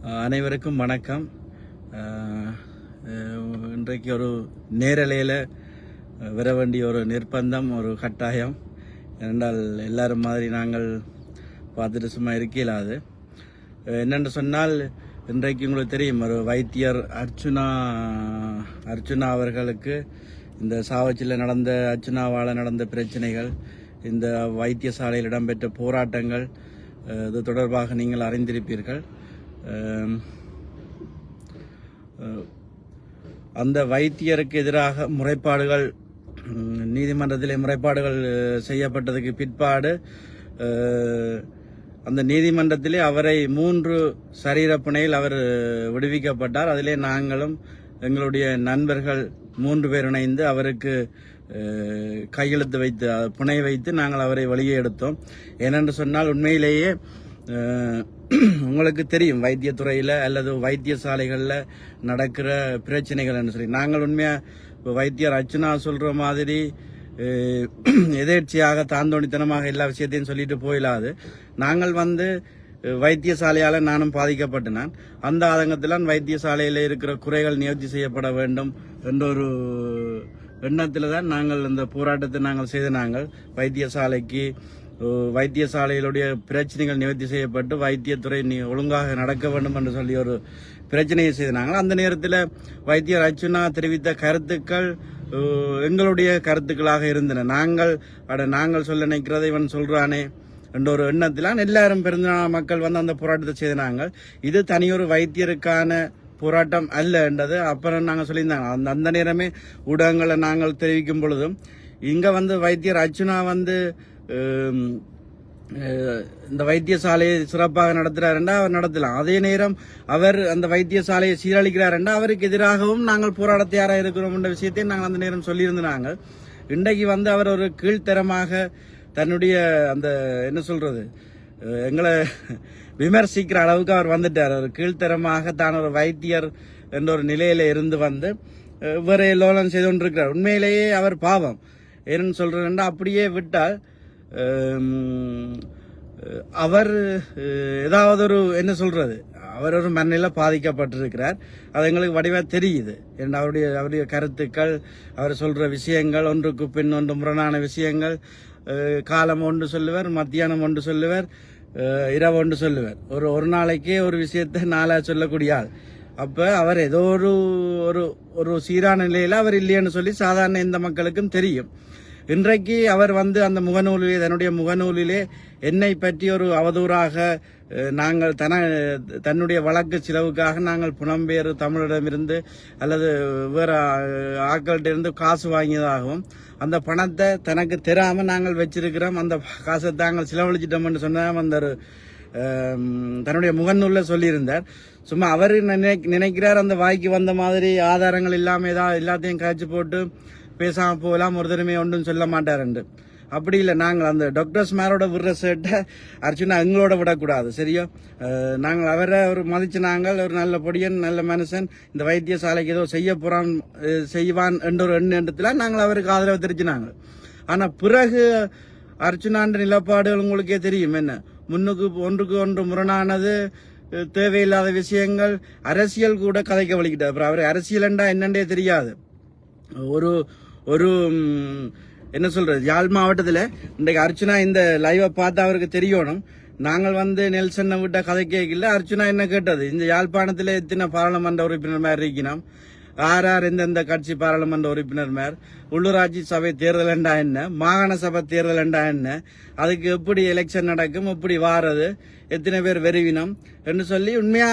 அனைவருக்கும் வணக்கம். இன்றைக்கு ஒரு நேரலையில் வர வேண்டிய ஒரு நிர்பந்தம், ஒரு கட்டாயம். என்றால் எல்லாரும் மாதிரி நாங்கள் பார்த்துட்டு சும்மா இருக்கலாது. என்னென்று சொன்னால், இன்றைக்கு உங்களுக்கு தெரியும், ஒரு வைத்தியர் அர்ச்சுனா அவர்களுக்கு இந்த சாவச்சியில் நடந்த, அர்ச்சுனாவால் நடந்த பிரச்சனைகள், இந்த வைத்தியசாலையில் இடம்பெற்ற போராட்டங்கள், இது தொடர்பாக நீங்கள் அறிந்திருப்பீர்கள். அந்த வைத்தியருக்கு எதிராக முறைப்பாடுகள், நீதிமன்றத்திலே முறைப்பாடுகள் செய்யப்பட்டதுக்கு பிற்பாடு அந்த நீதிமன்றத்திலே அவரை 3 சரீரப்பிணையில் அவர் விடுவிக்கப்பட்டார். அதிலே நாங்களும் எங்களுடைய நண்பர்கள் 3 பேர் இணைந்து அவருக்கு கையெழுத்து வைத்து, புனை வைத்து நாங்கள் அவரை வெளியே எடுத்தோம். ஏனென்று சொன்னால், உண்மையிலேயே உங்களுக்கு தெரியும் வைத்தியத்துறையில் அல்லது வைத்தியசாலைகளில் நடக்கிற பிரச்சனைகள் என்று சொல்லி. நாங்கள் உண்மையாக வைத்தியர் அர்ச்சுனா சொல்கிற மாதிரி எதேர்ச்சியாக தாந்தோணித்தனமாக எல்லா விஷயத்தையும் சொல்லிட்டு போயிடாது. நாங்கள் வைத்தியசாலையால் நானும் பாதிக்கப்பட்டேன். அந்த ஆதங்கத்தில் வைத்தியசாலையில் இருக்கிற குறைகள் நிவர்த்தி செய்யப்பட வேண்டும் என்ற ஒரு எண்ணத்தில் தான் நாங்கள் இந்த போராட்டத்தை நாங்கள் செய்த. நாங்கள் வைத்தியசாலைகளுடைய பிரச்சனைகள் நிவர்த்தி செய்யப்பட்டு வைத்தியத்துறை ஒழுங்காக நடக்க வேண்டும் என்று சொல்லி ஒரு பிரச்சனையை செய்தாங்க. அந்த நேரத்தில் வைத்தியர் அர்ச்சுனா தெரிவித்த கருத்துக்கள் எங்களுடைய கருத்துக்களாக இருந்தன. நாங்கள் சொல்ல நினைக்கிறதை இவன் சொல்றானே என்ற ஒரு எண்ணத்திலான் எல்லாரும் பெருந்தான மக்கள் அந்த போராட்டத்தை செய்தாங்க. இது தனியொரு வைத்தியருக்கான போராட்டம் அல்ல என்றது அப்புறம் நாங்கள் சொல்லியிருந்தாங்க. அந்த நேரமே ஊடகங்களை நாங்கள் தெரிவிக்கும் பொழுதும், இங்க வைத்தியர் அர்ச்சுனா இந்த வைத்தியசாலையை சிறப்பாக நடத்துறாருண்டா அவர் நடத்தலாம். அதே நேரம் அவர் அந்த வைத்தியசாலையை சீரழிக்கிறாருண்டா அவருக்கு எதிராகவும் நாங்கள் போராட தயாராக இருக்கிறோம் என்ற விஷயத்தை நாங்கள் அந்த நேரம் சொல்லியிருந்தாங்க. இன்றைக்கு அவர் ஒரு கீழ்த்தரமாக தன்னுடைய அந்த என்ன சொல்றது, எங்களை விமர்சிக்கிற அளவுக்கு அவர் வந்துட்டார். ஒரு கீழ்த்தரமாக தான் ஒரு வைத்தியர் என்ற ஒரு நிலையில இருந்து வேற லோலம் செய்து கொண்டிருக்கிறார். உண்மையிலேயே அவர் பாவம். ஏன்னு சொல்றேன்னா, அப்படியே விட்டால் அவர் ஏதாவது ஒரு என்ன சொல்றது, அவர் ஒரு மனநிலை பாதிக்கப்பட்டிருக்கிறார். அது எங்களுக்கு வடிவா தெரியுது. அவருடைய கருத்துக்கள், அவர் சொல்ற விஷயங்கள் ஒன்றுக்கு பின் ஒன்று முரணான விஷயங்கள். காலம் ஒன்று சொல்லுவார், மத்தியானம் ஒன்று சொல்லுவார், இரவு ஒன்று சொல்லுவார். ஒரு நாளைக்கே ஒரு விஷயத்தை 4 சொல்லக்கூடிய ஆள். அப்ப அவர் ஏதோ ஒரு சீரான நிலையில அவர் இல்லைன்னு சொல்லி சாதாரண இந்த மக்களுக்கும் தெரியும். இன்றைக்கு அவர் அந்த முகநூலிலே, தன்னுடைய முகநூலிலே என்னை பற்றி ஒரு அவதூறாக நாங்கள் தன்னுடைய வழக்கு செலவுக்காக நாங்கள் புலம்பெயர் தமிழிடமிருந்து அல்லது வேற ஆட்கள்கிட்ட இருந்து காசு வாங்கியதாகவும், அந்த பணத்தை தனக்கு தெரியாம நாங்கள் வச்சிருக்கிறோம், அந்த காசை தாங்கள் செலவழிச்சிட்டோம்னு சொன்ன தன்னுடைய முகநூல்ல சொல்லியிருந்தார். சும்மா அவர் நினைக்கிறார் அந்த வாய்க்கு வந்த மாதிரி ஆதாரங்கள் இல்லாம எல்லாத்தையும் காய்ச்சி போட்டு பேசாம போகலாம், ஒரு தடவை ஒன்றும் சொல்ல மாட்டாருண்டு. அப்படி இல்லை. நாங்கள் அந்த டாக்டர்ஸ் மேலோட விடுற சேட்டை அர்ச்சுனா எங்களோட விடக்கூடாது, சரியா? நாங்கள் அவரை ஒரு மதிச்சு, நாங்கள் ஒரு நல்ல பொடியன், நல்ல மனுஷன், இந்த வைத்தியசாலைக்கு ஏதோ செய்வான் என்ற ஒரு எண்ணத்தில் நாங்கள் அவருக்கு ஆதரவு தெரிஞ்சினாங்க. ஆனா பிறகு அர்ச்சுனான்ற நிலப்பாடுகள் உங்களுக்கே தெரியும். என்ன, ஒன்றுக்கு ஒன்று முரணானது, தேவையில்லாத விஷயங்கள், அரசியல் கூட கதைக்க வலிக்கிட்டார். அப்புறம் அவர் அரசியல்ண்டா என்னண்டே தெரியாது. ஒரு என்ன சொல்றது, யாழ் மாவட்டத்தில் இன்றைக்கு அர்ச்சுனா இந்த லைவை பார்த்து அவருக்கு தெரியணும். நாங்கள் நெல்சனை விட்ட கதை கேட்கல. அர்ச்சுனா என்ன கேட்டது, இந்த யாழ்ப்பாணத்தில் எத்தனை பாராளுமன்ற உறுப்பினர் மாதிரி இருக்கணும், யார் எந்தெந்த கட்சி பாராளுமன்ற உறுப்பினர் மேர், உள்ளூராட்சி சபை தேர்தல் என்றா என்ன, மாகாண சபை தேர்தல் என்றா என்ன, அதுக்கு எப்படி எலெக்ஷன் நடக்கும், எப்படி வாரது, எத்தனை பேர் வெறுவினம் என்று சொல்லி, உண்மையா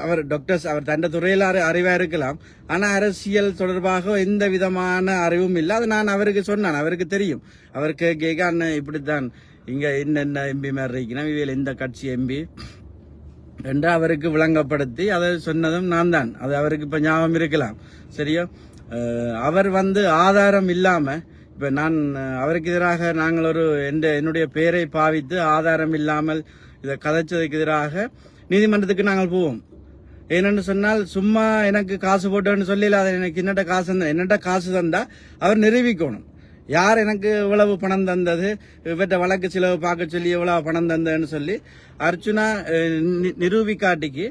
அவர் டாக்டர்ஸ், அவர் தண்ட துறையில் அறிவா இருக்கலாம், ஆனா அரசியல் தொடர்பாக எந்த விதமான அறிவும் இல்லை. அது நான் அவருக்கு சொன்னான், அவருக்கு தெரியும். அவர் கேட்க அண்ணன் இப்படித்தான் இங்க என்ன எம்பி மாதிரி இருக்கணும், இவையில் இந்த கட்சி எம்பி என்று அவருக்கு விளங்கப்படுத்தி அதை சொன்னதும் நான் தான். அது அவருக்கு இப்ப ஞாபகம் இருக்கலாம், சரியா? அவர் ஆதாரம் இல்லாம, இப்ப நான் அவருக்கு எதிராக நாங்கள் என்னுடைய பெயரை பாவித்து ஆதாரம் இல்லாமல் இதை கதைச்சதுக்கு எதிராக நீதிமன்றத்துக்கு நாங்கள் போவோம். ஏனென்று சொன்னால், சும்மா எனக்கு காசு போட்டோன்னு சொல்லி எனக்கு என்னட்ட காசு தந்தா அவர் நிரூபிக்கணும். யார் எனக்கு இவ்வளவு பணம் தந்தது, இவற்ற வழக்கு செலவு பார்க்க சொல்லி எவ்வளவு பணம் தந்ததுன்னு சொல்லி அர்ச்சுனா நிரூபிக்காட்டிக்கு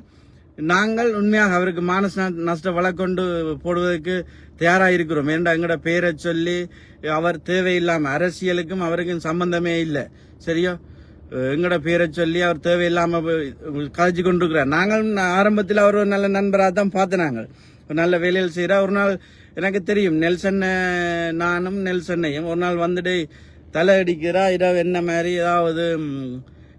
நாங்கள் உண்மையாக அவருக்கு மானச நஷ்ட வழக்கொண்டு போடுவதற்கு தயாராக இருக்கிறோம். ஏன்டா எங்கட பேரை சொல்லி அவர் தேவையில்லாம அரசியலுக்கும் அவருக்கும் சம்பந்தமே இல்லை. சரியா, எங்கட பேரை சொல்லி அவர் தேவையில்லாம கதைச்சு கொண்டிருக்கிறார். நாங்கள் ஆரம்பத்தில் அவர் ஒரு நல்ல நண்பராக தான் பார்த்து நாங்கள் நல்ல வேலையில் செய்யற. ஒரு நாள் எனக்கு தெரியும் நெல்சன், நானும் நெல்சன்னையும் ஒரு நாள் வந்துட்டு தலை அடிக்கிறா, இரவு என்ன மாதிரி ஏதாவது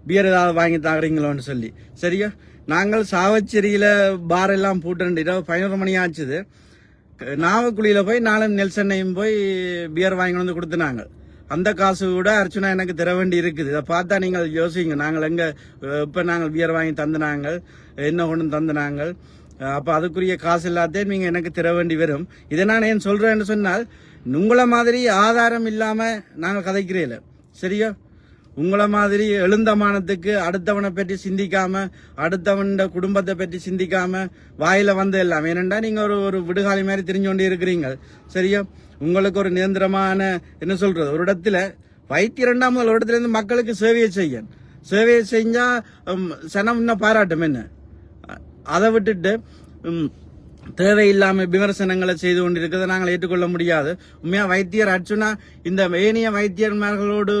பியர் ஏதாவது வாங்கி தாக்குறீங்களோன்னு சொல்லி. சரியா, நாங்கள் சாவச்சேரியில பார் எல்லாம் போட்டு இரவு 11 மணி ஆச்சுது. நாவக்குழியில போய் நானும் நெல்சன்னையும் போய் பியர் வாங்கி வந்து கொடுத்துனாங்க. அந்த காசு கூட அர்ச்சனா எனக்கு தர வேண்டி இருக்குது. இதை பார்த்தா நீங்கள் யோசிங்க, நாங்கள் எங்க இப்ப நாங்கள் பியர் வாங்கி தந்துனாங்க, என்ன கொண்டு தந்துனாங்க. அப்ப அதுக்குரிய காசு எல்லாத்தையும் நீங்க எனக்கு தர வேண்டி வரும். இதை நான் ஏன் சொல்றேன்னு சொன்னால், உங்களை மாதிரி ஆதாரம் இல்லாம நாங்க கதைக்கிறேன். சரியா, உங்களை மாதிரி எழுந்தமானத்துக்கு அடுத்தவனை பற்றி சிந்திக்காம, அடுத்தவன் குடும்பத்தை பற்றி சிந்திக்காம வாயில வந்து எல்லாம். ஏனென்றா நீங்க ஒரு விடுகாலி மாதிரி தெரிஞ்சு கொண்டு இருக்கிறீங்க. சரியா, உங்களுக்கு ஒரு நிரந்தரமான என்ன சொல்றது, ஒரு இடத்துல வைத்திய 2வது ஒரு இடத்துல இருந்து மக்களுக்கு சேவையை செஞ்சா சனம் இன்னும் பாராட்டும். என்ன அதை விட்டுட்டு தேவையில்லாம விமர்சனங்களை செய்து கொண்டிருக்கிறத நாங்கள் ஏற்றுக்கொள்ள முடியாது. உண்மையா வைத்தியர் அர்ச்சுனா இந்த ஏனைய வைத்தியர்மார்களோடு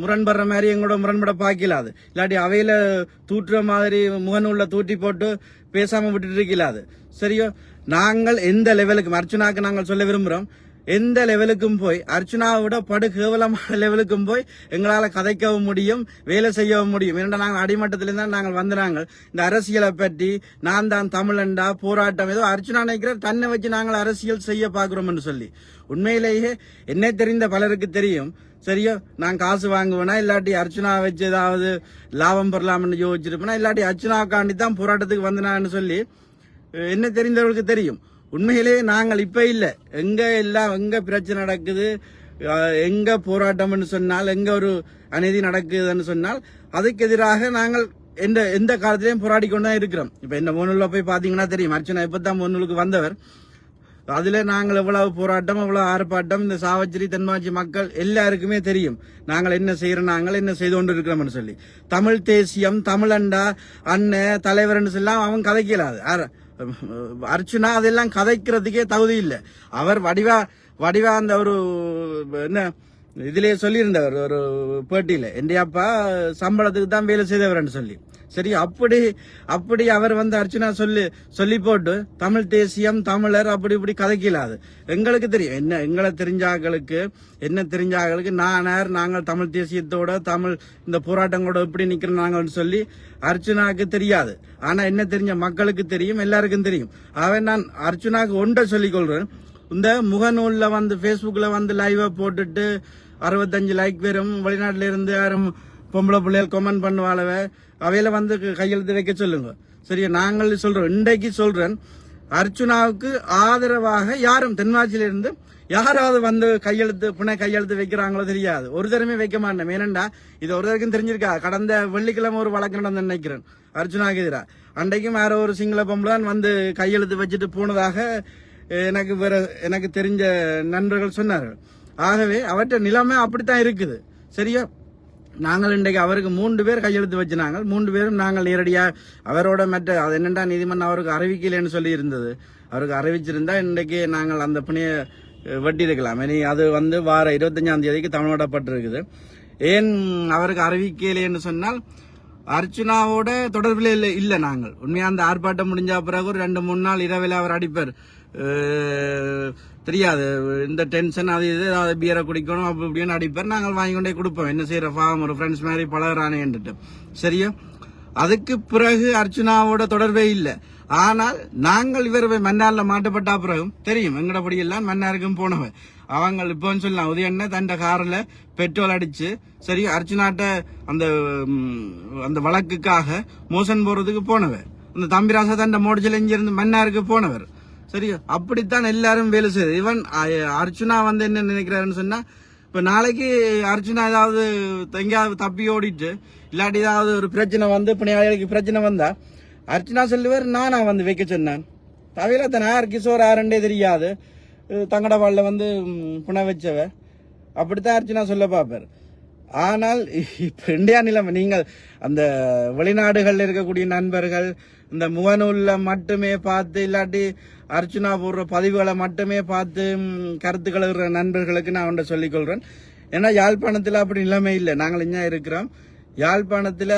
முரண்படுற மாதிரி எங்களோட முரண்பட பாக்கலாது. இல்லாட்டி அவையில தூற்றுற மாதிரி முகநூல்ல தூட்டி போட்டு பேசாம விட்டுட்டு இருக்கலாது. சரியோ, நாங்கள் எந்த லெவலுக்கும் அர்ச்சுனாக்கு நாங்கள் சொல்ல விரும்புறோம், எந்த லெவலுக்கும் போய் அர்ச்சுனாவை விட படு கேவலமான லெவலுக்கும் போய் எங்களால் கதைக்கவும் முடியும், வேலை செய்யவும் முடியும். ஏன்னா நாங்கள் அடிமட்டத்திலிருந்து தான் நாங்கள் வந்துறாங்க. இந்த அரசியலை பற்றி நான் தான் தமிழண்டா போராட்டம் ஏதோ அர்ச்சுனா நினைக்கிற தன்னை வச்சு நாங்கள் அரசியல் செய்ய பாக்குறோம்னு சொல்லி. உண்மையிலேயே என்னை தெரிந்த பலருக்கு தெரியும். சரியா, நான் காசு வாங்குவேனா இல்லாட்டி அர்ச்சுனா வச்சு ஏதாவது லாபம் பெறலாம்னு யோசிச்சிருப்பேனா இல்லாட்டி அர்ச்சுனாக்காண்டி தான் போராட்டத்துக்கு வந்தனான்னு சொல்லி என்ன தெரிந்தவர்களுக்கு தெரியும். உண்மையிலேயே நாங்கள் இப்ப இல்ல, எங்க பிரச்சனை நடக்குது, எங்க போராட்டம்னு சொன்னால், எங்க ஒரு அநீதி நடக்குதுன்னு சொன்னால் அதுக்கு எதிராக நாங்கள் எந்த காலத்திலையும் போராடி கொண்டுதான் இருக்கிறோம். இப்ப இந்த முன்னூல்ல போய் பாத்தீங்கன்னா தெரியும், அர்ச்சனா இப்பதான் முன்னூலுக்கு வந்தவர். அதுல நாங்கள் எவ்வளவு போராட்டம், எவ்வளவு ஆர்ப்பாட்டம், இந்த சாவச்சேரி தென்மாச்சி மக்கள் எல்லாருக்குமே தெரியும் நாங்கள் என்ன செய்யறோம், நாங்கள் என்ன செய்து கொண்டு இருக்கிறோம்னு சொல்லி. தமிழ் தேசியம், தமிழண்டா, அண்ணன் தலைவர்னு சொல்லலாம் அவன் கதைக்கலாது. அர்ச்சுனா அதெல்லாம் கதைக்கிறதுக்கே தகுதி இல்லை. அவர் வடிவா அந்த ஒரு என்ன இதுலயே சொல்லியிருந்தவர் ஒரு பேட்டியில, என் அப்பா சம்பளத்துக்கு தான் வேலை செய்தவர்னு சொல்லி. சரி, அப்படி அவர் வந்து அர்ச்சனா சொல்லி போட்டு தமிழ் தேசியம், தமிழர் அப்படி இப்படி கதைக்கலாது. எங்களுக்கு தெரியும் என்ன, எங்களை தெரிஞ்சாக்களுக்கு நாங்கள் தமிழ் தேசியத்தோட தமிழ் இந்த போராட்டங்களோட எப்படி நிக்கிறோம் நாங்கன்னு சொல்லி அர்ச்சனாக்கு தெரியாது. ஆனா என்ன தெரிஞ்ச மக்களுக்கு தெரியும், எல்லாருக்கும் தெரியும். அவன் நான் அர்ச்சனாக்கு ஒன்றை சொல்லிக் கொள்றேன், இந்த முகநூல்ல வந்து பேஸ்புக்ல வந்து லைவா போட்டுட்டு 65 லைக் வரும், வெளிநாட்டுல இருந்து யாரும் பொம்பளை பிள்ளைகள் கமெண்ட் பண்ணுவாளவ, அவையில வந்து கையெழுத்து வைக்க சொல்லுங்க. சரியா, நாங்கள் சொல்றோம், இன்றைக்கு சொல்றேன், அர்ச்சுனாவுக்கு ஆதரவாக யாரும் தென்மாச்சியில இருந்து யாராவது வந்து கையெழுத்து வைக்கிறாங்களோ தெரியாது. ஒரு தரமே வைக்க மாட்டேன். ஏனண்டா இது ஒரு தரக்கும் தெரிஞ்சிருக்கா, கடந்த வெள்ளிக்கிழமை ஒரு வழக்கு நடந்து நினைக்கிறேன் அர்ச்சுனாவுக்கு எதிராக. அன்றைக்கும் வேற ஒரு சிங்கள பொம்பளான் வந்து கையெழுத்து வச்சுட்டு போனதாக எனக்கு தெரிஞ்ச நண்பர்கள் சொன்னார்கள். ஆகவே அவற்ற நிலைமை அப்படித்தான் இருக்குது. சரியா, நாங்கள் இன்றைக்கு அவருக்கு 3 பேர் கையெழுத்து வச்சுனாங்க. 3 பேரும் நாங்கள் நேரடியா அவரோட அது என்னண்டா நீதிமன்றம் அவருக்கு அறிவிக்கலன்னு சொல்லி இருந்தது. அவருக்கு அறிவிச்சிருந்தா இன்றைக்கு நாங்கள் அந்த பணியை வெட்டி இருக்கலாம். இனி அது வந்து வார 25ஆம் தேதிக்கு தமிழ்நாடப்பட்டிருக்குது. ஏன் அவருக்கு அறிவிக்கலைன்னு சொன்னால், அர்ச்சுனாவோட தொடர்பில் இல்ல. நாங்கள் உண்மையா அந்த ஆர்ப்பாட்டம் முடிஞ்ச பிறகு ஒரு 2-3 நாள் இரவில் அவர் அடிப்பார். தெரியாது, இந்த டென்ஷன் அது இது ஏதாவது பியரை குடிக்கணும் அப்படி இப்படின்னு அடிப்பார். நாங்கள் வாங்கி கொண்டே கொடுப்போம், என்ன செய்யற ஃபார்ம் ஒரு ஃப்ரெண்ட்ஸ் மாதிரி பழகிறானேன்ட்டு. சரியா, அதுக்கு பிறகு அர்ச்சுனாவோட தொடர்பே இல்லை. ஆனால் நாங்கள் இவர் மன்னார்ல மாட்டப்பட்ட பிறகும் தெரியும், எங்கடபடி எல்லாம் மன்னாருக்கும் போனவன். அவங்க இப்போன்னு சொல்லலாம், உதயண்ண தண்ட காரில் பெட்ரோல் அடிச்சு சரி அர்ச்சுனாட்ட அந்த வழக்குக்காக மோசன் போறதுக்கு போனவர். அந்த தம்பிராசா தண்ட மோடிச்சல் இருந்து மன்னாருக்கு போனவர். சரி, அப்படித்தான் எல்லாரும் வேலை செய்யுது. ஈவன் அர்ச்சுனா வந்து என்ன நினைக்கிறாருன்னு சொன்னா, இப்ப நாளைக்கு அர்ச்சுனா ஏதாவது எங்கேயாவது தப்பி ஓடிட்டு இல்லாட்டி ஏதாவது ஒரு பிரச்சனை வந்து பிணையாளிகளுக்கு பிரச்சனை வந்தா அர்ச்சுனா சொல்லுவார், நானா வந்து வைக்க சொன்னேன். தவிர தன் யார் கிஷோர் யாருண்டே தெரியாது, தங்கடவாளில் வந்து புனை வச்சவ. அப்படித்தான் அர்ச்சுனா சொல்ல பார்ப்பார். ஆனால் இப்ப இந்தியா நிலைமை நீங்கள் அந்த வெளிநாடுகளில் இருக்கக்கூடிய நண்பர்கள் இந்த முகநூல்ல மட்டுமே பார்த்து இல்லாட்டி அர்ச்சுனா போடுற பதிவுகளை மட்டுமே பார்த்து கருத்துக்கள் இருக்கிற நண்பர்களுக்கு நான் ஒன்றை சொல்லிக்கொள்றேன். ஏன்னா யாழ்ப்பாணத்தில் அப்படி நிலைமை இல்லை. நாங்கள் இங்கே இருக்கிறோம். யாழ்ப்பாணத்தில்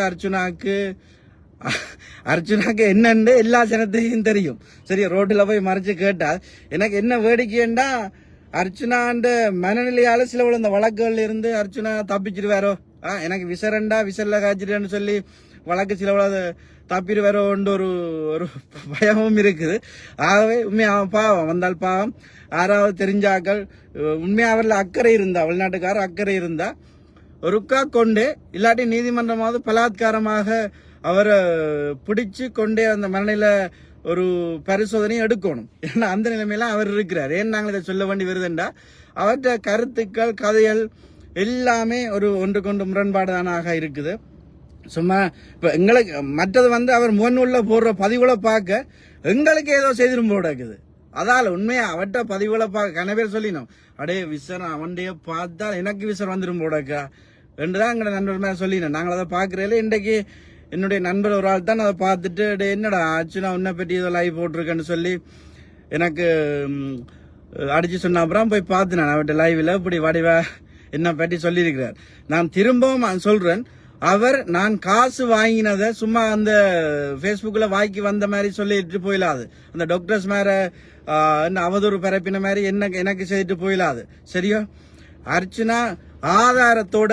அர்ச்சுனாக்கு என்னன்னு எல்லா ஜனத்தையும் தெரியும். சரி, ரோட்டில் போய் மறைச்சு கேட்டால் எனக்கு என்ன வேடிக்கைண்டா அர்ச்சுனாண்ட மனநிலையால சில இந்த வழக்குகள் இருந்து அர்ச்சுனா தப்பிச்சிருவாரோ, எனக்கு விசரண்டா விசல்ல காய்ச்சிருன்னு சொல்லி வழக்கு சில தப்பிடுவாரோ ஒரு ஒரு பயமும் இருக்குது. ஆகவே உண்மையா பாவம் வந்தால் பாவம். யாராவது தெரிஞ்சாக்கள் உண்மையா அவரில் அக்கறை இருந்தா, வெளிநாட்டுக்காரர் அக்கறை இருந்தா ஒருக்கா கொண்டு இல்லாட்டி நீதிமன்றமாவது பலாத்காரமாக அவரை பிடிச்சு கொண்டே அந்த மனநில ஒரு பரிசோதனையும் எடுக்கணும். ஏன்னா அந்த நிலைமையில அவர் இருக்கிறார். ஏன் நாங்கள் இதை சொல்ல வேண்டி வருதுண்டா அவற்ற கருத்துக்கள் கதைகள் எல்லாமே ஒரு ஒன்றுக்கொண்டு முரண்பாடானாக இருக்குது. சும்மா இப்ப எங்களுக்கு மற்றது அவர் முகநூல்ல போடுற பதிவுகளை பார்க்க எங்களுக்கு ஏதோ செய்திரும் போட இருக்குது. அதால உண்மையா அவட்ட பதிவுகளை பார்க்க கன பேர் சொல்லினோம், அடே விசர் அவன்டைய பார்த்தா எனக்கு விசர் வந்துடும் போடக்கா என்றுதான் எங்களோட நண்பர் மேல சொல்லினோம். நாங்கள் அதை பார்க்கறதுல இன்றைக்கு என்னுடைய நண்பர் ஒரு ஆள் தான் அதை பார்த்துட்டு என்னடா ஆச்சுன்னா உன்னை பற்றி ஏதோ லைவ் போட்டிருக்கேன்னு சொல்லி எனக்கு அடிச்சு சொன்ன அப்புறம் போய் பார்த்தேன். அவர்கிட்ட லைவ்ல இப்படி வடிவா என்ன பற்றி சொல்லியிருக்கிறார். நான் திரும்பவும் சொல்றேன், அவர் நான் காசு வாங்கினதை சும்மா அந்த ஃபேஸ்புக்ல வாய்க்கு வந்த மாதிரி சொல்லிட்டு போயிடாது. அந்த டாக்டர்ஸ் மேல அவதூறு பரப்பின மாதிரி எனக்கு செய்துட்டு போயிடாது. சரியோ? அர்ச்சுனா ஆதாரத்தோட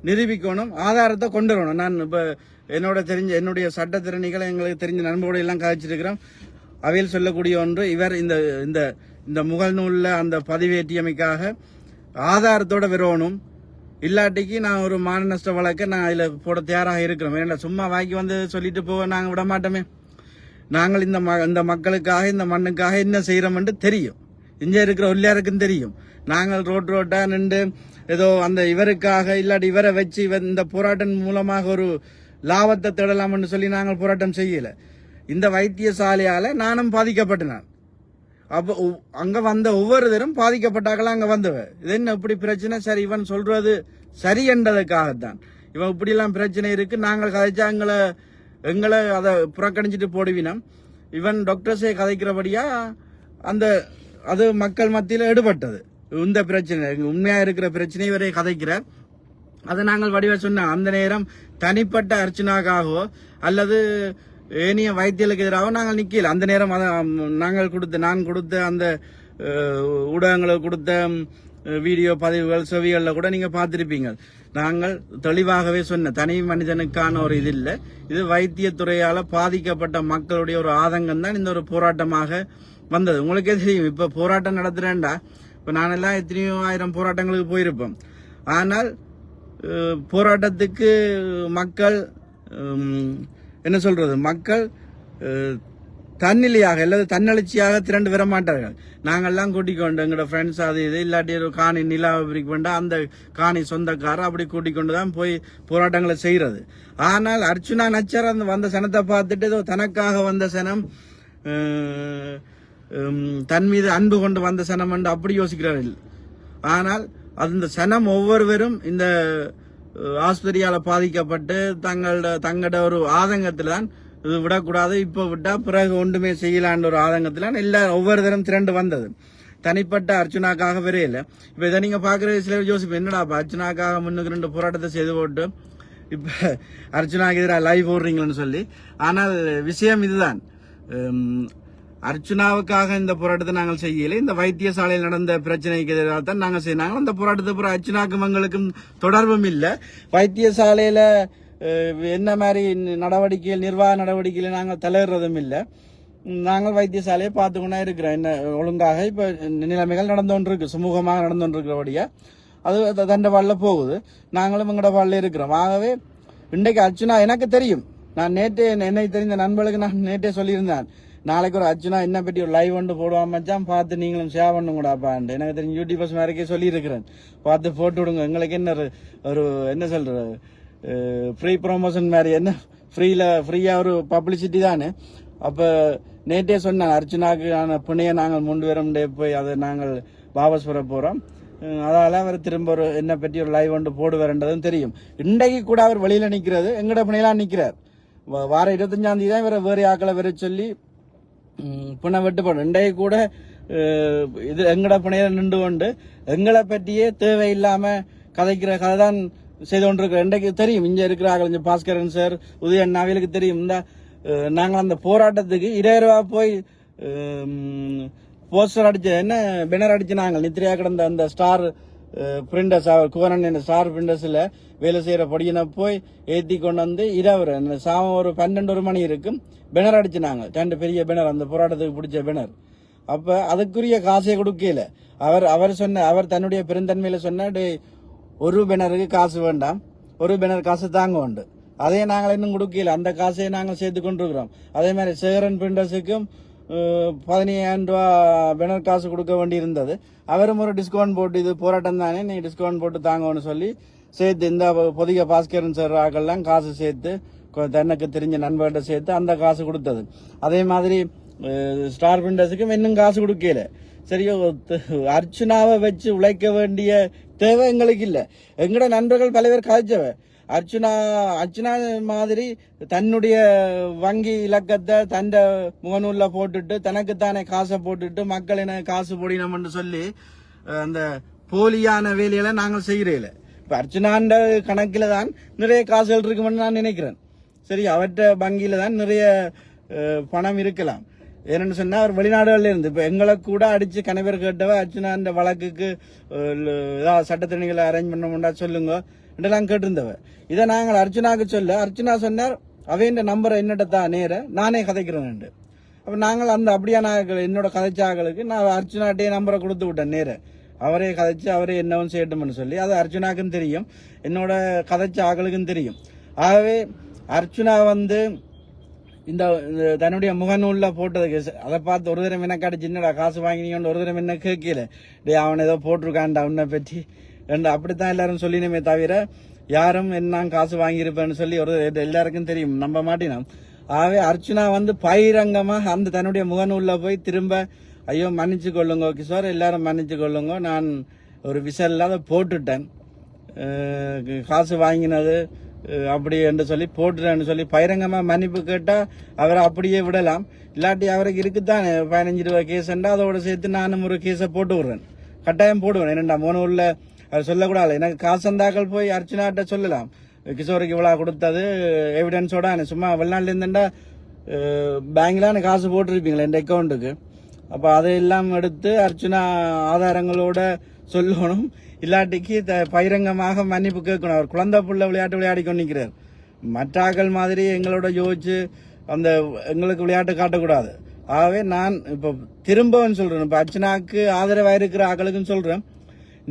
நிரூபிக்கணும், ஆதாரத்தை கொண்டு வரணும். நான் இப்ப என்னுடைய சட்டத்திறனிகளை எங்களுக்கு தெரிஞ்ச நண்பரோட எல்லாம் காய்ச்சிருக்கிறோம். அவையில் சொல்லக்கூடிய ஒன்று, இவர் இந்த இந்த இந்த முகநூல்ல அந்த பதிவேற்றியமைக்காக ஆதாரத்தோட வரணும். இல்லாட்டிக்கு நான் ஒரு மான நஷ்ட வழக்க நான் இதுல போட தயாராக இருக்கிறோம். ஏன்னா சும்மா வாங்கி வந்து சொல்லிட்டு போக நாங்க விட மாட்டோமே. நாங்கள் இந்த மக்களுக்காக இந்த மண்ணுக்காக என்ன செய்யறோம்னு தெரியும். இங்க இருக்கிற எல்லாருக்கும் தெரியும். நாங்கள் ரோட்டா நின்று ஏதோ அந்த இவருக்காக இல்லாட்டி இவரை வச்சு இந்த போராட்டம் மூலமாக ஒரு லாபத்தை தேடலாம்னு சொல்லி நாங்கள் போராட்டம் செய்யல. இந்த வைத்தியசாலையால நானும் பாதிக்கப்பட்டேன். அப்போ அங்க வந்த ஒவ்வொருத்தரும் பாதிக்கப்பட்டாங்களா அங்க வந்தவன். இது என்ன இப்படி பிரச்சனை? சரி, இவன் சொல்றது சரி என்றதுக்காகத்தான். இவன் இப்படி எல்லாம் பிரச்சனை இருக்கு, நாங்கள் கதைச்சா எங்களை அதை புறக்கணிச்சிட்டு போடுவினோம். இவன் டாக்டர்ஸே கதைக்கிறபடியா அது மக்கள் மத்தியில் எடுபட்டது. இந்த பிரச்சனை உண்மையா இருக்கிற பிரச்சனை இவரை கதைக்கிறார். அதை நாங்கள் வடிவ சொன்னோம். அந்த நேரம் தனிப்பட்ட அர்ச்சனாக்காகவோ அல்லது ஏனைய வைத்தியலுக்கு எதிராக நாங்கள் நிக்கல. அந்த நேரம் நான் கொடுத்த அந்த ஊடகங்களுக்கு கொடுத்த வீடியோ பதிவுகள் செவிகளில் கூட நீங்க பார்த்திருப்பீங்க. நாங்கள் தெளிவாகவே சொன்ன தனி மனிதனுக்கான ஒரு இது இல்லை, இது வைத்தியத்துறையால பாதிக்கப்பட்ட மக்களுடைய ஒரு ஆதங்கம் தான் இந்த ஒரு போராட்டமாக வந்தது. உங்களுக்கே தெரியும், இப்ப போராட்டம் நடத்துறேன்டா, இப்ப நானெல்லாம் எத்தனையோ ஆயிரம் போராட்டங்களுக்கு போயிருப்போம். ஆனால் போராட்டத்துக்கு மக்கள் என்ன சொல்றது, மக்கள் தன்னிலையாக அல்லது தன்னெழுச்சியாக திரண்டு வர மாட்டார்கள். நாங்கள்லாம் கூட்டிக் கொண்டு எங்களோட ஃப்ரெண்ட்ஸ் அது இது இல்லாட்டி ஒரு காணி நிலாவிரிக்கு வேண்டா அந்த காணி சொந்தக்காரர் அப்படி கூட்டிக் கொண்டுதான் போய் போராட்டங்களை செய்யறது. ஆனால் அர்ச்சுனா நச்சர் அந்த வந்த சனத்தை பார்த்துட்டு ஏதோ தனக்காக வந்த சனம், தன் மீது அன்பு கொண்டு வந்த சனம் என்று அப்படி யோசிக்கிறார்கள். ஆனால் அந்த சனம் ஒவ்வொருவரும் இந்த ஆஸ்பத்திரியால பாதிக்கப்பட்டு தங்களோட ஒரு ஆதங்கத்துல தான் இது விடக்கூடாது, இப்ப விட்டா பிறகு ஒன்றுமே செய்யலான்ற ஒரு ஆதங்கத்துல எல்லாரும் ஒவ்வொரு தரம் திரண்டு வந்தது. தனிப்பட்ட அர்ச்சுனாக்காக வரையில. இப்ப இதை நீங்க பாக்குற சிலர் யோசிப்பு, என்னடா அர்ச்சுனாக்காக 3 போராட்டத்தை செய்து போட்டு இப்ப அர்ச்சுனாக்கு எதிராக லைவ் போடுறீங்களன்னு சொல்லி. ஆனால் விஷயம் இதுதான், அர்ச்சுனாவுக்காக இந்த போராட்டத்தை நாங்கள் செய்யல. இந்த வைத்தியசாலையில் நடந்த பிரச்சனைக்கு எதிராக தான் நாங்கள் செய்யணும். அந்த போராட்டத்தை பிறகு அர்ச்சுனாக்கும் எங்களுக்கும் தொடர்பும் இல்லை. வைத்தியசாலையில என்ன மாதிரி நடவடிக்கைகள், நிர்வாக நடவடிக்கைகள் நாங்கள் தலையிடுறதும் இல்லை. நாங்கள் வைத்தியசாலையை பார்த்துக்கொண்டா இருக்கிறோம். என்ன ஒழுங்காக இப்ப நிலைமைகள் நடந்து கொண்டிருக்கு, சுமூகமாக நடந்து கொண்டிருக்கிறபடியா அது தண்டவாளில் போகுது. நாங்களும் எங்களோட வாழ்ல இருக்கிறோம். ஆகவே இன்றைக்கு அர்ச்சுனா எனக்கு தெரியும். நான் நேற்றே என்னை தெரிந்த நண்பர்களுக்கு நான் நேற்றே சொல்லியிருந்தேன், நாளைக்கு ஒரு அர்ச்சுனா என்ன பற்றி ஒரு லைவ் ஒன்று போடுவான் மச்சான், பார்த்து நீங்களும் ஷேர் பண்ணுங்கடாப்பான்ட்டு. எனக்கு தெரிஞ்ச யூடியூபர்ஸ் மாதிரிக்கே சொல்லியிருக்கிறேன், பார்த்து போட்டு விடுங்க. எங்களுக்கு என்ன ஒரு என்ன சொல்ற ஃப்ரீ ப்ரொமோஷன் மாதிரி, என்ன ஃப்ரீயா ஒரு பப்ளிசிட்டி தானே. அப்ப நேற்றே சொன்னேன், அர்ச்சுனாக்கு பிணைய நாங்கள் 3 பேரும் போய் அதை நாங்கள் வாபஸ் பெற போறோம். அதால அவர் திரும்ப ஒரு என்ன பற்றி ஒரு லைவ் ஒன்று போடுவார்ன்றதும் தெரியும். இன்றைக்கு கூட அவர் வெளியில நிற்கிறது எங்கட பிணையெல்லாம் நிற்கிறார். வார 25ஆம் தேதி தான் இவரை வேறு ஆக்களை வர சொல்லி பிணை வெட்டுப்படும். இன்றைக்கு கூட இது எங்கட பிணையில நின்று கொண்டு எங்களை பற்றியே தேவையில்லாம கதைக்கிற கதை தான் செய்து கொண்டிருக்கிறோம். இன்றைக்கு தெரியும் இங்க இருக்கிறார்கள் இந்த பாஸ்கரன் சார் உதயன் அவைகளுக்கு தெரியும். இந்த நாங்கள் அந்த போராட்டத்துக்கு 20 ரூபா போய் போஸ்டர் அடிச்ச என்ன பேனர் அடிச்சு நாங்கள் நித்திரையா கிடந்த அந்த ஸ்டார் பிரிண்டர்ஸ் குவரன் ஸ்டார் பிரிண்டர்ஸ்ல வேலை செய்யற பொடியின போய் ஏற்றி கொண்டு வந்து இரவு சாமம் ஒரு 12 மணி இருக்கும் பேனர் அடிச்சு நாங்கள் 2 பெரிய பேனர் அந்த போராட்டத்துக்கு பிடிச்ச பேனர். அப்ப அதுக்குரிய காசை கொடுக்கல. அவர் தன்னுடைய பெருந்தன்மையில சொன்ன ஒரு பேனருக்கு காசு வேண்டாம், ஒரு பேனர் காசு தாங்க உண்டு. அதே நாங்கள் இன்னும் கொடுக்கல, அந்த காசையை நாங்கள் சேர்த்து கொண்டிருக்கிறோம். அதே மாதிரி சேகரன் பிரிண்டர்ஸுக்கும் 15,000 ரூபா பேனர் காசு கொடுக்க வேண்டி இருந்தது. அவரும் ஒரு டிஸ்கவுண்ட் போட்டு இது போராட்டம் தானே நீ டிஸ்கவுண்ட் போட்டு தாங்கன்னு சொல்லி சேர்த்து இந்த பொதிக பாஸ்கரன் சார் ஆக்கெல்லாம் காசு சேர்த்து தனக்கு தெரிஞ்ச நண்பர்கிட்ட சேர்த்து அந்த காசு கொடுத்தது. அதே மாதிரி ஸ்டார் பிரிண்டர்ஸுக்கும் இன்னும் காசு கொடுக்கல. சரியோ அர்ச்சுனாவை வச்சு உழைக்க வேண்டிய தேவை எங்களுக்கு இல்லை. எங்கட நண்பர்கள் பல பேர் கதைச்சவ அர்ச்சுனா மாதிரி தன்னுடைய வங்கி இலக்கத்தை தண்ட முகநூல்ல போட்டுட்டு தனக்குத்தானே காசை போட்டுட்டு மக்கள் என்ன காசு போடினோம்னு சொல்லி அந்த போலியான வேலையில நாங்கள் செய்கிறேன். இப்ப அர்ச்சுனாண்ட கணக்கில தான் நிறைய காசுகள் இருக்குமென்னு நான் நினைக்கிறேன். சரி, அவற்ற வங்கியில தான் நிறைய பணம் இருக்கலாம். ஏன்னு சொன்னா அவர் வெளிநாடுகள்ல இருந்து இப்ப எங்களை கூட அடிச்சு கணவர் கேட்டவ அர்ச்சுனா வழக்குக்கு ஏதாவது சட்டத்திணிகளை அரேஞ்ச் பண்ண சொல்லுங்க என்றெல்லாம் கேட்டிருந்தவ. இதை நாங்கள் அர்ச்சுனாக்கு சொல்ல அர்ச்சுனா சொன்னார் அவையின் நம்பரை என்னட்டா நேர நானே கதைக்கிறேன். அப்ப நாங்கள் அந்த அப்படியான என்னோட கதைச்சாக்களுக்கு நான் அர்ச்சுனாட்டே நம்பரை கொடுத்து விட்டேன் நேர. அவரே கதைச்சு அவரே என்னவும் செய்யட்டும்னு சொல்லி அது அர்ச்சுனாக்கும் தெரியும், என்னோட கதைச்ச ஆக்களுக்கும் தெரியும். ஆகவே அர்ச்சுனா இந்த தன்னுடைய முகநூல்ல போட்டதுக்கு அதை பார்த்து ஒரு தரம் என்ன காட்டு சின்னடா காசு வாங்கினீங்கன்னு ஒரு தரம் என்ன கேட்கல. அவன் ஏதோ போட்டிருக்கான்டா உன்னை பற்றி அப்படித்தான் எல்லாரும் சொல்லினமே தவிர யாரும் என்ன காசு வாங்கியிருப்பேன்னு சொல்லி ஒரு எல்லாருக்கும் தெரியும், நம்ப மாட்டினோம். ஆகவே அர்ச்சுனா பகிரங்கமா அந்த தன்னுடைய முகநூல்ல போய் திரும்ப ஐயோ மன்னிச்சு கொள்ளுங்க கிஷோர், எல்லாரும் மன்னிச்சு கொள்ளுங்க, நான் ஒரு விசல் அதை போட்டுட்டேன், காசு வாங்கினது அப்படி என்று சொல்லி போட்டுறேன்னு சொல்லி பகிரங்கமா மன்னிப்பு கேட்டா அவரை அப்படியே விடலாம். இல்லாட்டி அவருக்கு இருக்குத்தான் 15 ரூபாய் கேஸ்ண்டா அதோட சேர்த்து நானும் ஒரு கேஸை போட்டு விடுறேன், கட்டாயம் போடுவேன். என்னண்டா முகநூல்ல அவர் சொல்லக்கூடாது. எனக்கு காசந்தாக்கள் போய் அர்ச்சனாட்ட சொல்லலாம் கிஷோருக்கு இவ்வளோ கொடுத்தது எவிடன்ஸோட. சும்மா வெளிநாட்டுல இருந்துட்டா பேங்க்ல காசு போட்டிருப்பீங்களா என் அக்கௌண்ட்டுக்கு. அப்ப அதையெல்லாம் எடுத்து அர்ச்சனா ஆதாரங்களோட சொல்லணும். இல்லாட்டிக்கு பகிரங்கமாக மன்னிப்பு கேட்கணும். அவர் குழந்தை புள்ள விளையாட்டு விளையாடி கொண்டிருக்கிறார். மற்றாக்கள் மாதிரி எங்களோட யோசிச்சு அந்த எங்களுக்கு விளையாட்டு காட்டக்கூடாது. ஆகவே நான் இப்ப திரும்பவும் சொல்றேன், இப்ப அர்ச்சனாக்கு ஆதரவாக இருக்கிற ஆக்களுக்கும் சொல்றேன்,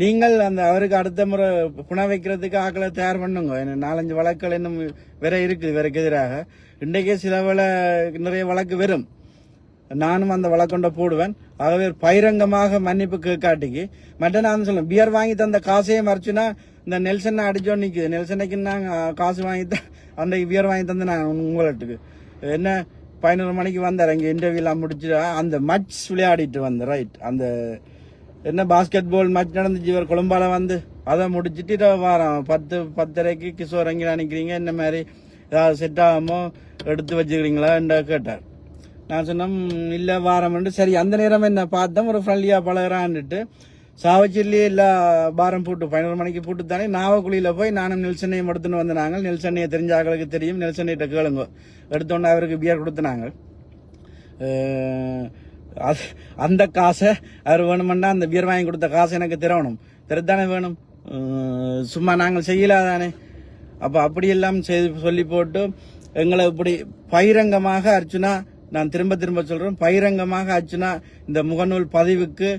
நீங்கள் அந்த அவருக்கு அடுத்த முறை புண வைக்கிறதுக்கு ஆக்களை தயார் பண்ணுங்க. 4-5 வழக்குகள் இன்னும் வேற இருக்குது இவருக்கு எதிராக. இன்றைக்கே சில நிறைய வழக்கு வரும், நானும் அந்த வழக்கொண்ட போடுவேன். ஆகவே பகிரங்கமாக மன்னிப்பு கேட்காட்டிக்கு மற்ற நான் சொல்லுவேன், பியர் வாங்கி தந்த காசையும் மறைச்சுன்னா இந்த நெல்சனை அடிச்சோ நிக்குது. நெல்சனைக்கு நாங்க காசு வாங்கி அந்த பியர் வாங்கி தந்து நான் உங்கள்ட்டுக்கு என்ன 11 மணிக்கு வந்தார் இங்க இன்டர்வியூலாம் முடிச்சு அந்த மட்ச் விளையாடிட்டு வந்த ரைட் அந்த என்ன பாஸ்கெட் பால் மேட்ச் நடந்துச்சு இவர் கொழும்பால அதை முடிச்சுட்டு வாரம் 10:30க்கு கிஷோர் அங்கே நினைக்கிறீங்க என்ன மாதிரி ஏதாவது செட் ஆகாமோ எடுத்து வச்சுக்கிறீங்களா என்று கேட்டார். நான் சொன்னோம் இல்லை வாரம். சரி, அந்த நேரம் என்ன பார்த்தோம் ஒரு ஃப்ரெண்ட்லியா பழகிறான்ட்டு சாவச்சில்லி எல்லா பாரம் போட்டு 11 மணிக்கு போட்டு தானே நாவக்குழியில போய் நானும் நெல்சனையும் எடுத்துன்னு வந்தாங்க. நெல்சனையை தெரிஞ்ச ஆக்களுக்கு தெரியும், நெல்சனையிட்ட கேளுங்க. எடுத்தோன்னே அவருக்கு பியர் கொடுத்துனாங்க. அந்த காசை அவர் வேணுமெண்டா அந்த பியர் வாங்கி கொடுத்த காசை எனக்கு திறத்தானே வேணும், சும்மா நாங்கள் செய்யலாதானே. அப்ப அப்படியெல்லாம் சொல்லி போட்டு எங்களை இப்படி பகிரங்கமாக அர்ச்சுனா, நான் திரும்ப சொல்றேன், பகிரங்கமாக அர்ச்சுனா இந்த முகநூல் பதிவுக்கு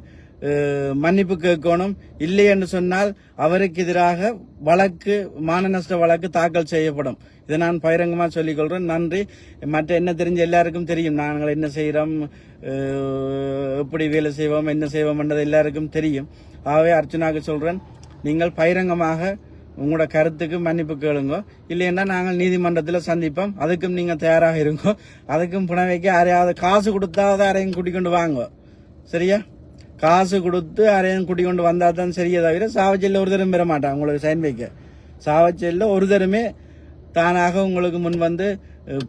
மன்னிப்பு கேட்கணும். இல்லை என்று சொன்னால் அவருக்கு எதிராக வழக்கு, மான நஷ்ட வழக்கு தாக்கல் செய்யப்படும். இதை நான் பகிரங்கமா சொல்லிக் கொள்றேன். நன்றி. மற்ற என்ன தெரிஞ்ச எல்லாருக்கும் தெரியும், நாங்கள் என்ன செய்யறோம், எப்படி வேலை செய்வோம், என்ன செய்வோம் என்றது எல்லாருக்கும் தெரியும். ஆகவே அர்ச்சனாக்கு சொல்றேன், நீங்கள் பகிரங்கமாக உங்களோட கருத்துக்கு மன்னிப்பு கேளுங்க. இல்லைன்னா நாங்கள் நீதிமன்றத்தில் சந்திப்போம், அதுக்கும் நீங்க தயாராக இருங்க. அதுக்கும் புனவைக்கு யாரையாவது காசு கொடுத்தாவது யாரையும் கூட்டிக் கொண்டு வாங்க. சரியா? காசு கொடுத்து யாரையும் கூட்டி கொண்டு வந்தா தான் சரியே தவிர சாவச்செல்ல ஒரு தரம் பெற மாட்டான் உங்களுக்கு சைன் வைக்க. சாவச்செல்ல ஒரு தரமே தானாக உங்களுக்கு முன் வந்து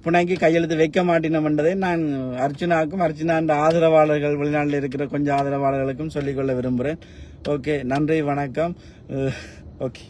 புனைக்கு கையெழுத்து வைக்க மாட்டினோம்ன்றதை நான் அர்ச்சனாவுக்கும் அர்ச்சனான்ற ஆதரவாளர்கள் வெளிநாட்டில் இருக்கிற கொஞ்சம் ஆதரவாளர்களுக்கும் சொல்லிக்கொள்ள விரும்புகிறேன். ஓகே, நன்றி, வணக்கம். ஓகே.